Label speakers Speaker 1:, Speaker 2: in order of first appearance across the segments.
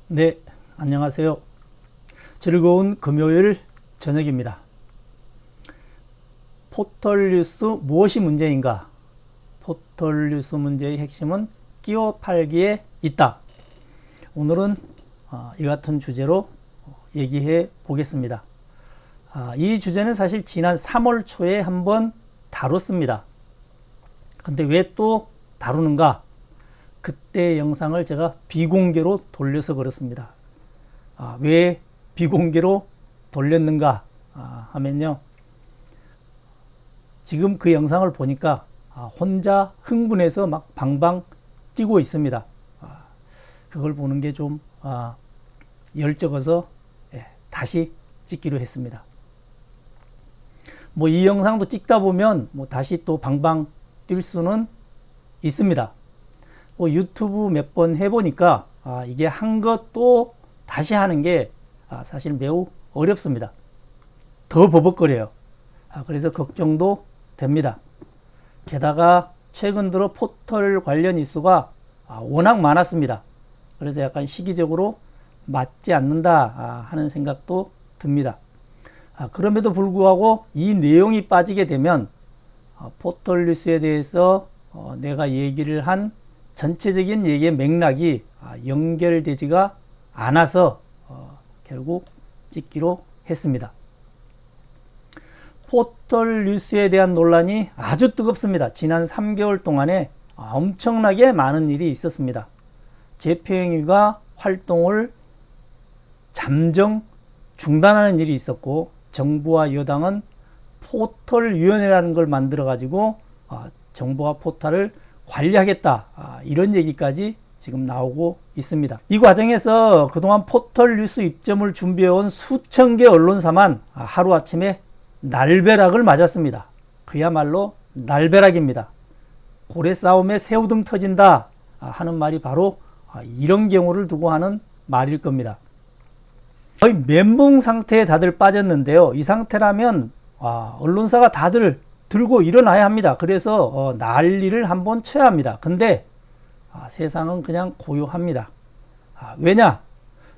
Speaker 1: 네, 안녕하세요. 즐거운 금요일 저녁입니다. 포털뉴스 무엇이 문제인가? 포털뉴스 문제의 핵심은 끼워 팔기에 있다. 오늘은 이 같은 주제로 얘기해 보겠습니다. 이 주제는 사실 지난 3월 초에 한번 다뤘습니다. 근데 왜 또 다루는가? 그때 영상을 제가 비공개로 돌려서 그렇습니다. 왜 비공개로 돌렸는가 하면요. 지금 그 영상을 보니까 혼자 흥분해서 막 방방 뛰고 있습니다. 그걸 보는 게 좀 열적어서 다시 찍기로 했습니다. 뭐 이 영상도 찍다 보면 뭐 다시 또 방방 뛸 수는 있습니다. 유튜브 몇 번 해보니까 이게 한 것 또 다시 하는 게 사실 매우 어렵습니다. 더 버벅거려요. 그래서 걱정도 됩니다. 게다가 최근 들어 포털 관련 이슈가 워낙 많았습니다. 그래서 약간 시기적으로 맞지 않는다 하는 생각도 듭니다. 그럼에도 불구하고 이 내용이 빠지게 되면 포털 뉴스에 대해서 내가 얘기를 한 전체적인 얘기의 맥락이 연결되지가 않아서 결국 찍기로 했습니다. 포털 뉴스에 대한 논란이 아주 뜨겁습니다. 지난 3개월 동안에 엄청나게 많은 일이 있었습니다. 집행위가 활동을 잠정 중단하는 일이 있었고, 정부와 여당은 포털위원회라는 걸 만들어 가지고 정부와 포털을 관리하겠다, 이런 얘기까지 지금 나오고 있습니다. 이 과정에서 그동안 포털 뉴스 입점을 준비해온 수천 개 언론사만 하루아침에 날벼락을 맞았습니다. 그야말로 날벼락입니다. 고래 싸움에 새우등 터진다 하는 말이 바로 이런 경우를 두고 하는 말일 겁니다. 거의 멘붕 상태에 다들 빠졌는데요. 이 상태라면 언론사가 다들 들고 일어나야 합니다. 그래서 난리를 한번 쳐야 합니다. 근데 세상은 그냥 고요합니다. 왜냐?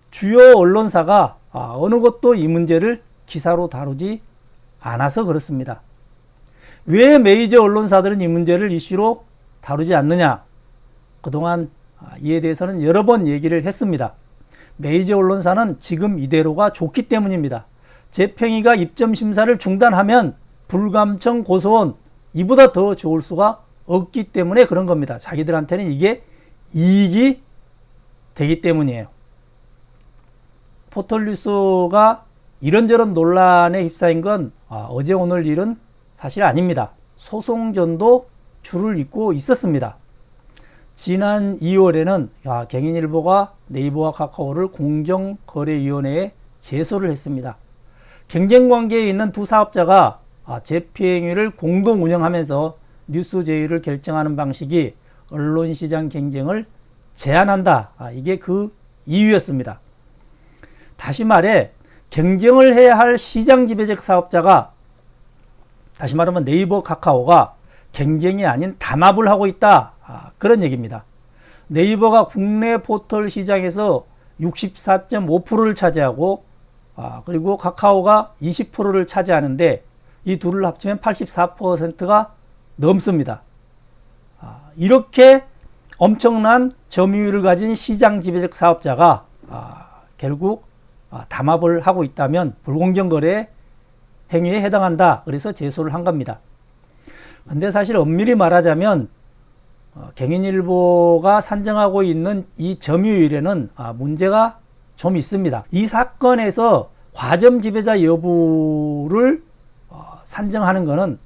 Speaker 1: 주요 언론사가 어느 것도 이 문제를 기사로 다루지 않아서 그렇습니다. 왜 메이저 언론사들은 이 문제를 이슈로 다루지 않느냐? 그동안 이에 대해서는 여러 번 얘기를 했습니다. 메이저 언론사는 지금 이대로가 좋기 때문입니다. 집행위가 입점 심사를 중단하면 불감청 고소원, 이보다 더 좋을 수가 없기 때문에 그런 겁니다. 자기들한테는 이게 이익이 되기 때문이에요. 포털뉴스가 이런저런 논란에 휩싸인 건 어제 오늘 일은 사실 아닙니다. 소송전도 줄을 잇고 있었습니다. 지난 2월에는 경인일보가 네이버와 카카오를 공정거래위원회에 제소를 했습니다. 경쟁관계에 있는 두 사업자가 집행위를 공동 운영하면서 뉴스 제휴를 결정하는 방식이 언론시장 경쟁을 제한한다. 이게 그 이유였습니다. 다시 말해 경쟁을 해야 할 시장 지배적 사업자가, 다시 말하면 네이버, 카카오가 경쟁이 아닌 담합을 하고 있다. 그런 얘기입니다. 네이버가 국내 포털 시장에서 64.5%를 차지하고 그리고 카카오가 20%를 차지하는데 이 둘을 합치면 84%가 넘습니다. 이렇게 엄청난 점유율을 가진 시장 지배적 사업자가 결국 담합을 하고 있다면 불공정 거래 행위에 해당한다. 그래서 제소를 한 겁니다. 근데 사실 엄밀히 말하자면 경인일보가 산정하고 있는 이 점유율에는 문제가 좀 있습니다. 이 사건에서 과점 지배자 여부를 산정하는 것은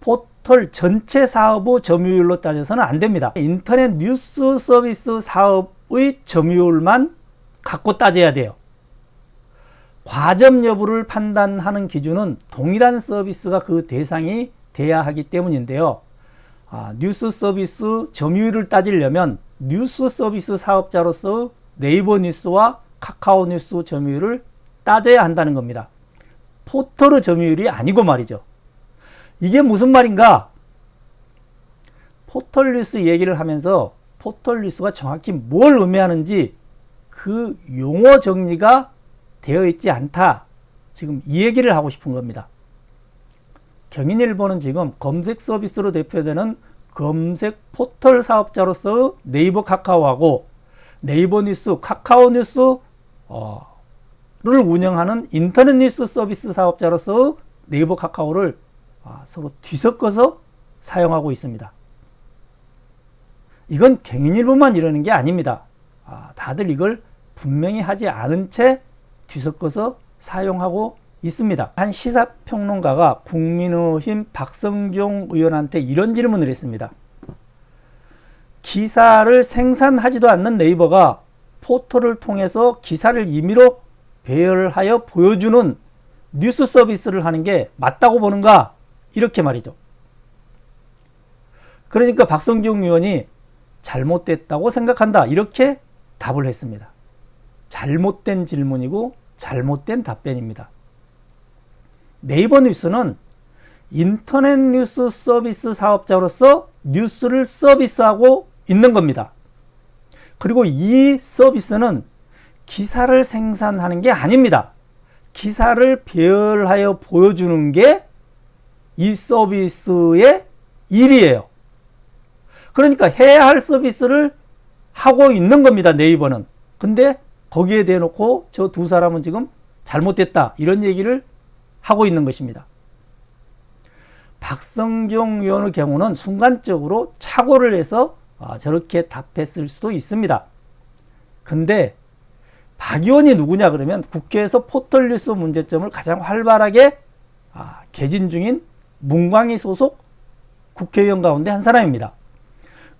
Speaker 1: 포털 전체 사업의 점유율로 따져서는 안 됩니다. 인터넷 뉴스 서비스 사업의 점유율만 갖고 따져야 돼요. 과점 여부를 판단하는 기준은 동일한 서비스가 그 대상이 돼야 하기 때문인데요. 뉴스 서비스 점유율을 따지려면 뉴스 서비스 사업자로서 네이버 뉴스와 카카오 뉴스 점유율을 따져야 한다는 겁니다. 포털의 점유율이 아니고 말이죠. 이게 무슨 말인가? 포털뉴스 얘기를 하면서 포털뉴스가 정확히 뭘 의미하는지 그 용어 정리가 되어 있지 않다. 지금 이 얘기를 하고 싶은 겁니다. 경인일보는 지금 검색 서비스로 대표되는 검색 포털 사업자로서 네이버 카카오하고 네이버 뉴스, 카카오 뉴스를 운영하는 인터넷 뉴스 서비스 사업자로서 네이버 카카오를 서로 뒤섞어서 사용하고 있습니다. 이건 경인일보만 이러는 게 아닙니다. 다들 이걸 분명히 하지 않은 채 뒤섞어서 사용하고 있습니다. 한 시사평론가가 국민의힘 박성종 의원한테 이런 질문을 했습니다. 기사를 생산하지도 않는 네이버가 포털을 통해서 기사를 임의로 배열하여 보여주는 뉴스 서비스를 하는 게 맞다고 보는가? 이렇게 말이죠. 그러니까 박성종 의원이 잘못됐다고 생각한다. 이렇게 답을 했습니다. 잘못된 질문이고 잘못된 답변입니다. 네이버 뉴스는 인터넷 뉴스 서비스 사업자로서 뉴스를 서비스하고 있는 겁니다. 그리고 이 서비스는 기사를 생산하는 게 아닙니다. 기사를 배열하여 보여주는 게 이 서비스의 일이에요. 그러니까 해야 할 서비스를 하고 있는 겁니다. 네이버는. 근데 거기에 대놓고 저 두 사람은 지금 잘못됐다. 이런 얘기를 하고 있는 것입니다. 박성종 의원의 경우는 순간적으로 착오를 해서 저렇게 답했을 수도 있습니다. 근데 박 의원이 누구냐 그러면 국회에서 포털뉴스 문제점을 가장 활발하게 개진 중인 문광희 소속 국회의원 가운데 한 사람입니다.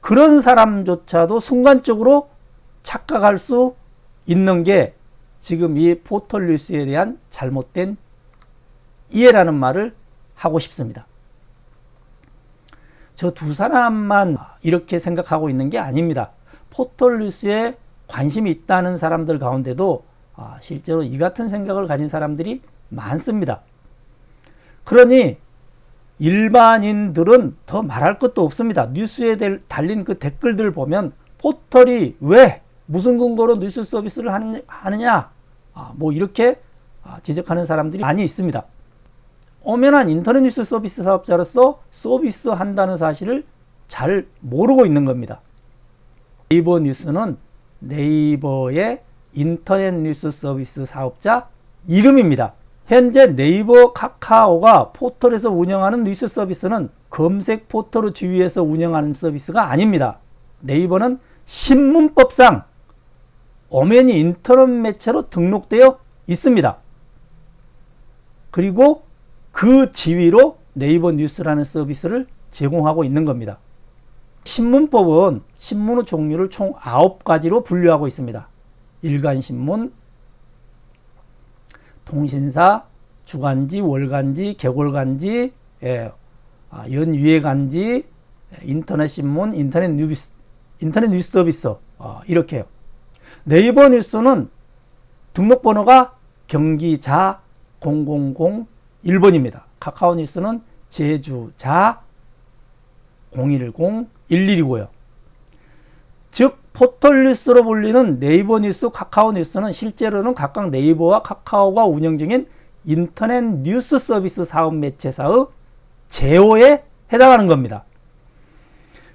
Speaker 1: 그런 사람조차도 순간적으로 착각할 수 있는 게 지금 이 포털뉴스에 대한 잘못된 이해라는 말을 하고 싶습니다. 저 두 사람만 이렇게 생각하고 있는 게 아닙니다. 포털뉴스에 관심이 있다는 사람들 가운데도 실제로 이 같은 생각을 가진 사람들이 많습니다. 그러니 일반인들은 더 말할 것도 없습니다. 뉴스에 달린 그 댓글들 보면 포털이 왜 무슨 근거로 뉴스 서비스를 하느냐 뭐 이렇게 지적하는 사람들이 많이 있습니다. 엄연한 인터넷 뉴스 서비스 사업자로서 서비스 한다는 사실을 잘 모르고 있는 겁니다. 네이버 뉴스는 네이버의 인터넷 뉴스 서비스 사업자 이름입니다. 현재 네이버 카카오가 포털에서 운영하는 뉴스 서비스는 검색 포털을 주위에서 운영하는 서비스가 아닙니다. 네이버는 신문법상 엄연히 인터넷 매체로 등록되어 있습니다. 그리고 그 지위로 네이버 뉴스라는 서비스를 제공하고 있는 겁니다. 신문법은 신문의 종류를 총 9가지로 분류하고 있습니다. 일간신문, 통신사, 주간지, 월간지, 개골간지, 연유해간지, 인터넷신문, 인터넷 뉴스 서비스 이렇게요. 네이버 뉴스는 등록번호가 경기자 000 1번입니다. 카카오 뉴스는 제주자 010 11이고요. 즉 포털 뉴스로 불리는 네이버 뉴스, 카카오 뉴스는 실제로는 각각 네이버와 카카오가 운영 중인 인터넷 뉴스 서비스 사업 매체사의 제호에 해당하는 겁니다.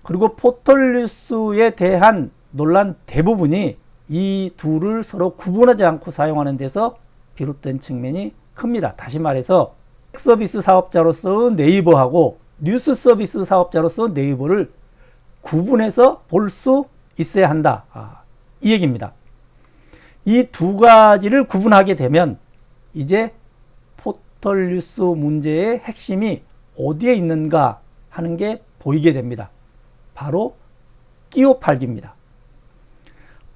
Speaker 1: 그리고 포털 뉴스에 대한 논란 대부분이 이 둘을 서로 구분하지 않고 사용하는 데서 비롯된 측면이 큽니다. 다시 말해서 서비스 사업자로서 네이버하고 뉴스 서비스 사업자로서 네이버를 구분해서 볼 수 있어야 한다. 이 얘기입니다. 이 두 가지를 구분하게 되면 이제 포털 뉴스 문제의 핵심이 어디에 있는가 하는 게 보이게 됩니다. 바로 끼워 팔기입니다.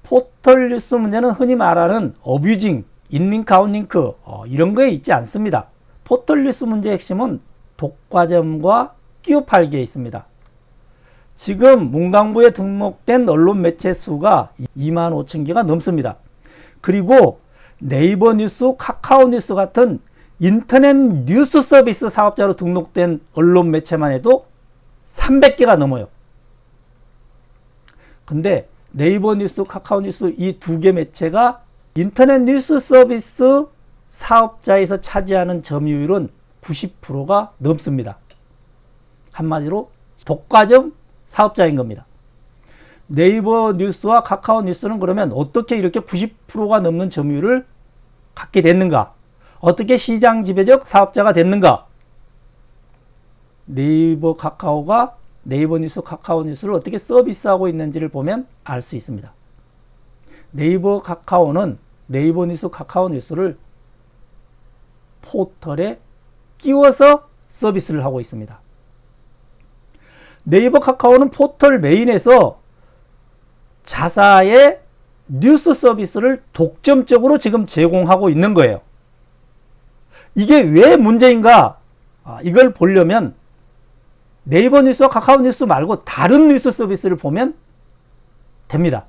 Speaker 1: 포털 뉴스 문제는 흔히 말하는 어뷰징, 인링크, 아웃링크 이런 거에 있지 않습니다. 포털 뉴스 문제의 핵심은 독과점과 끼워 팔기에 있습니다. 지금 문광부에 등록된 언론 매체 수가 25,000개가 넘습니다. 그리고 네이버 뉴스, 카카오 뉴스 같은 인터넷 뉴스 서비스 사업자로 등록된 언론 매체만 해도 300개가 넘어요. 근데 네이버 뉴스, 카카오 뉴스 이 두 개 매체가 인터넷 뉴스 서비스 사업자에서 차지하는 점유율은 90%가 넘습니다. 한마디로 독과점 사업자인 겁니다. 네이버 뉴스와 카카오 뉴스는 그러면 어떻게 이렇게 90%가 넘는 점유율을 갖게 됐는가? 어떻게 시장 지배적 사업자가 됐는가? 네이버 뉴스, 카카오 뉴스를 어떻게 서비스하고 있는지를 보면 알 수 있습니다. 네이버 카카오는 네이버 뉴스, 카카오 뉴스를 포털에 끼워서 서비스를 하고 있습니다. 네이버 카카오는 포털 메인에서 자사의 뉴스 서비스를 독점적으로 지금 제공하고 있는 거예요. 이게 왜 문제인가? 이걸 보려면 네이버 뉴스와 카카오 뉴스 말고 다른 뉴스 서비스를 보면 됩니다.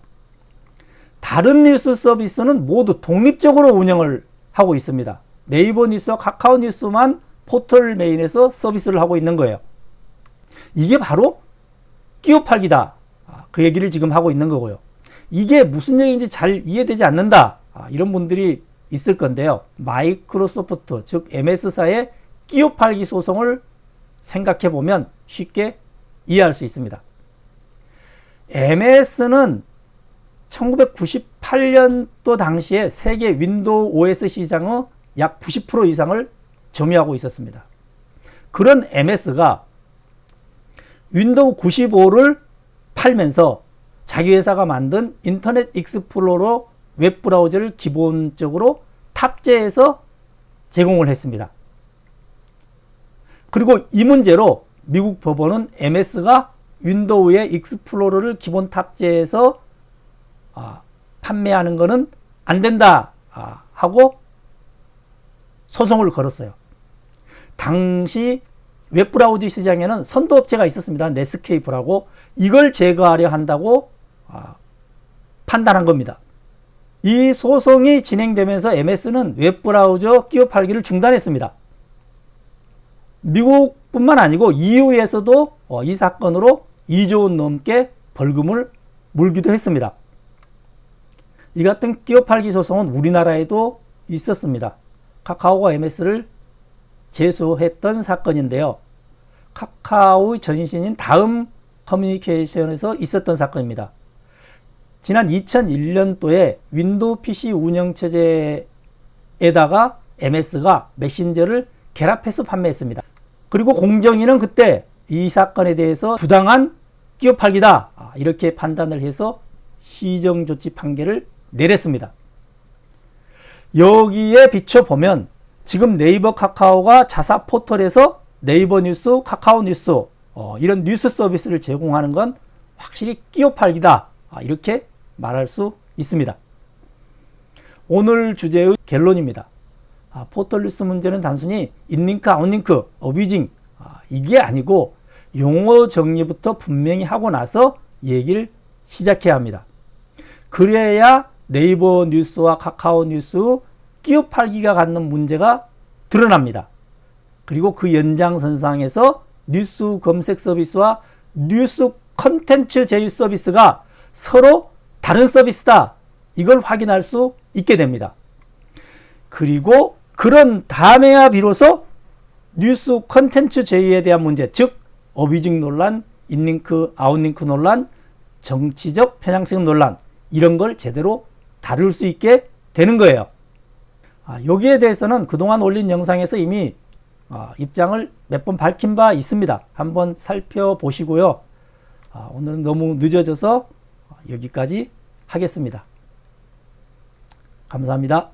Speaker 1: 다른 뉴스 서비스는 모두 독립적으로 운영을 하고 있습니다. 네이버 뉴스와 카카오 뉴스만 포털 메인에서 서비스를 하고 있는 거예요. 이게 바로 끼워 팔기다. 그 얘기를 지금 하고 있는 거고요. 이게 무슨 얘기인지 잘 이해되지 않는다. 이런 분들이 있을 건데요. 마이크로소프트, 즉 MS사의 끼워 팔기 소송을 생각해 보면 쉽게 이해할 수 있습니다. MS는 1998년도 당시에 세계 윈도우 OS 시장의 약 90% 이상을 점유하고 있었습니다. 그런 MS가 윈도우 95를 팔면서 자기 회사가 만든 인터넷 익스플로러 웹브라우저를 기본적으로 탑재해서 제공을 했습니다. 그리고 이 문제로 미국 법원은 MS가 윈도우의 익스플로러를 기본 탑재해서 판매하는 것은 안 된다 하고 소송을 걸었어요. 당시 웹브라우저 시장에는 선도업체가 있었습니다. 넷스케이프라고. 이걸 제거하려 한다고 판단한 겁니다. 이 소송이 진행되면서 MS는 웹브라우저 끼워 팔기를 중단했습니다. 미국뿐만 아니고 EU에서도 이 사건으로 2조 원 넘게 벌금을 물기도 했습니다. 이 같은 끼워 팔기 소송은 우리나라에도 있었습니다. 카카오가 MS를 제소했던 사건인데요. 카카오의 전신인 다음 커뮤니케이션에서 있었던 사건입니다. 지난 2001년도에 윈도우 PC 운영체제에다가 MS가 메신저를 결합해서 판매했습니다. 그리고 공정위는 그때 이 사건에 대해서 부당한 끼워 팔기다 이렇게 판단을 해서 시정조치 판결을 내렸습니다. 여기에 비춰보면 지금 네이버 카카오가 자사 포털에서 네이버 뉴스, 카카오 뉴스 이런 뉴스 서비스를 제공하는 건 확실히 끼워 팔기다 이렇게 말할 수 있습니다. 오늘 주제의 결론입니다. 포털 뉴스 문제는 단순히 인링크, 아웃링크, 어뷰징 이게 아니고 용어 정리부터 분명히 하고 나서 얘기를 시작해야 합니다. 그래야 네이버 뉴스와 카카오 뉴스 끼워 팔기가 갖는 문제가 드러납니다. 그리고 그 연장선상에서 뉴스 검색 서비스와 뉴스 컨텐츠 제휴 서비스가 서로 다른 서비스다. 이걸 확인할 수 있게 됩니다. 그리고 그런 다음에야 비로소 뉴스 컨텐츠 제휴에 대한 문제, 즉 어뷰징 논란, 인링크, 아웃링크 논란, 정치적 편향성 논란 이런 걸 제대로 다룰 수 있게 되는 거예요. 여기에 대해서는 그동안 올린 영상에서 이미 입장을 몇 번 밝힌 바 있습니다. 한번 살펴보시고요. 오늘은 너무 늦어져서 여기까지 하겠습니다. 감사합니다.